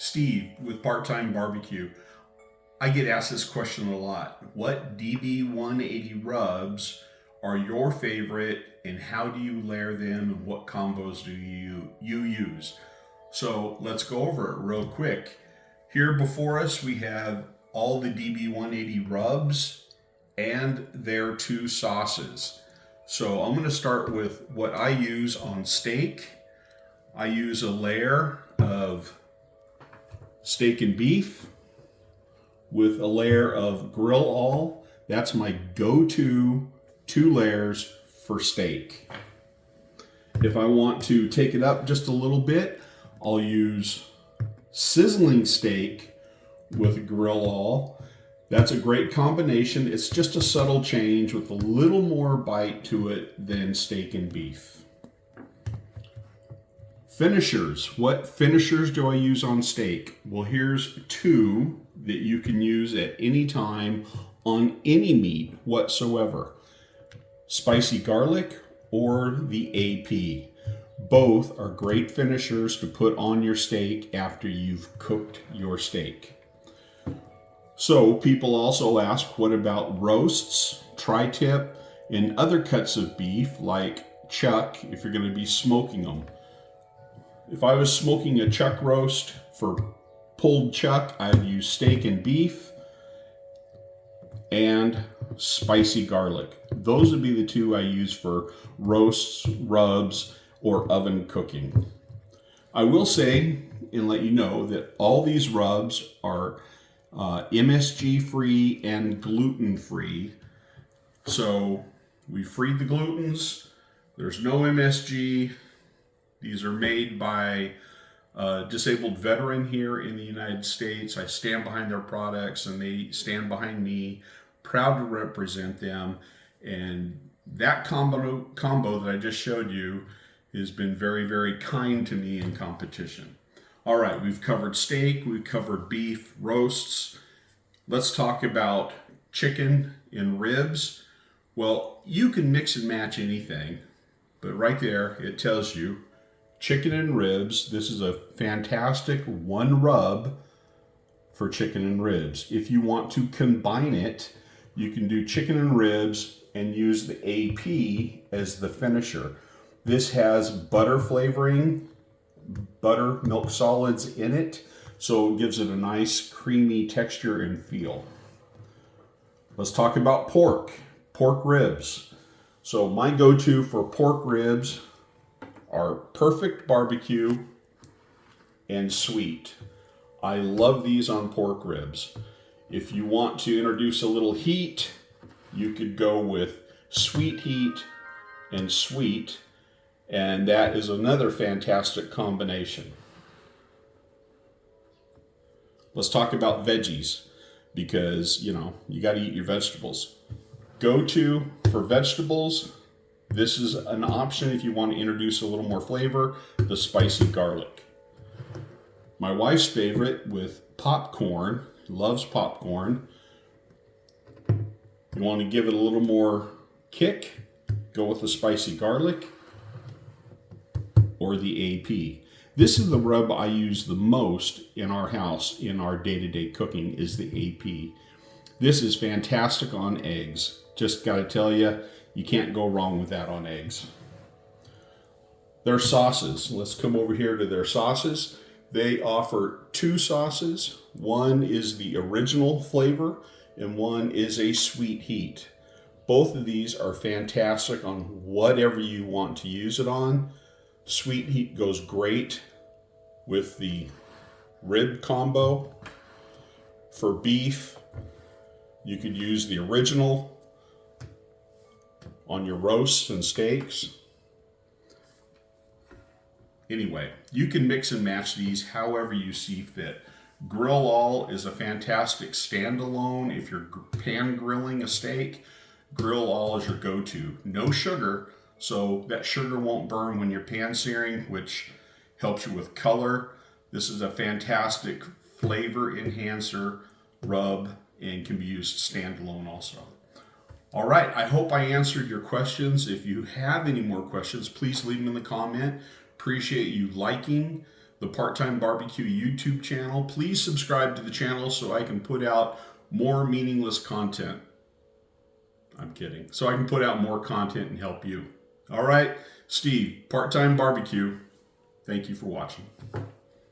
Steve with Part-Time Barbecue. I get asked this question a lot. What db180 rubs are your favorite, and how do you layer them, and what combos do you use? So let's go over it real quick. Here before us we have all the db180 rubs and their two sauces. So I'm going to start with what I use on steak. I use a layer of steak and beef with a layer of grill all. That's my go-to 2 layers for steak. If I want to take it up just a little bit, I'll use sizzling steak with grill all. That's a great combination. It's just a subtle change with a little more bite to it than steak and beef. Finishers. What finishers do I use on steak? Well, here's 2 that you can use at any time on any meat whatsoever. Spicy garlic or the AP. Both are great finishers to put on your steak after you've cooked your steak. So people also ask, what about roasts, tri-tip, and other cuts of beef like chuck if you're going to be smoking them? If I was smoking a chuck roast for pulled chuck, I'd use steak and beef and spicy garlic. Those would be the 2 I use for roasts, rubs, or oven cooking. I will say and let you know that all these rubs are MSG free and gluten free. So we freed the glutens. There's no MSG. These are made by a disabled veteran here in the United States. I stand behind their products and they stand behind me. Proud to represent them. And that combo that I just showed you has been very, very kind to me in competition. All right, we've covered steak, we've covered beef, roasts. Let's talk about chicken and ribs. Well, you can mix and match anything, but right there it tells you chicken and ribs. This is a fantastic 1 rub for chicken and ribs. If you want to combine it, you can do chicken and ribs and use the AP as the finisher. This has butter flavoring, buttermilk solids in it, so it gives it a nice creamy texture and feel. Let's talk about pork ribs. So my go-to for pork ribs are perfect barbecue and sweet. I love these on pork ribs. If you want to introduce a little heat, you could go with sweet heat and sweet, and that is another fantastic combination. Let's talk about veggies, because you got to eat your vegetables. Go-to for vegetables, this is an option if you want to introduce a little more flavor, the spicy garlic. My wife's favorite with popcorn, loves popcorn. You want to give it a little more kick, go with the spicy garlic or the AP. This is the rub I use the most in our house in our day-to-day cooking is the AP. This is fantastic on eggs. Just got to tell you, you can't go wrong with that on eggs. Their sauces. Let's come over here to their sauces. They offer 2 sauces. One is the original flavor and one is a sweet heat. Both of these are fantastic on whatever you want to use it on. Sweet heat goes great with the rib combo. For beef, you could use the original on your roasts and steaks. Anyway, you can mix and match these however you see fit. Grill all is a fantastic standalone. If you're pan grilling a steak, grill all is your go-to. No sugar, so that sugar won't burn when you're pan searing, which helps you with color. This is a fantastic flavor enhancer rub and can be used standalone also. All right, I hope I answered your questions. If you have any more questions, please leave them in the comment. Appreciate you liking the Part-Time Barbecue YouTube channel. Please subscribe to the channel so I can put out more meaningless content. I'm kidding. So I can put out more content and help you. All right, Steve, Part-Time Barbecue. Thank you for watching.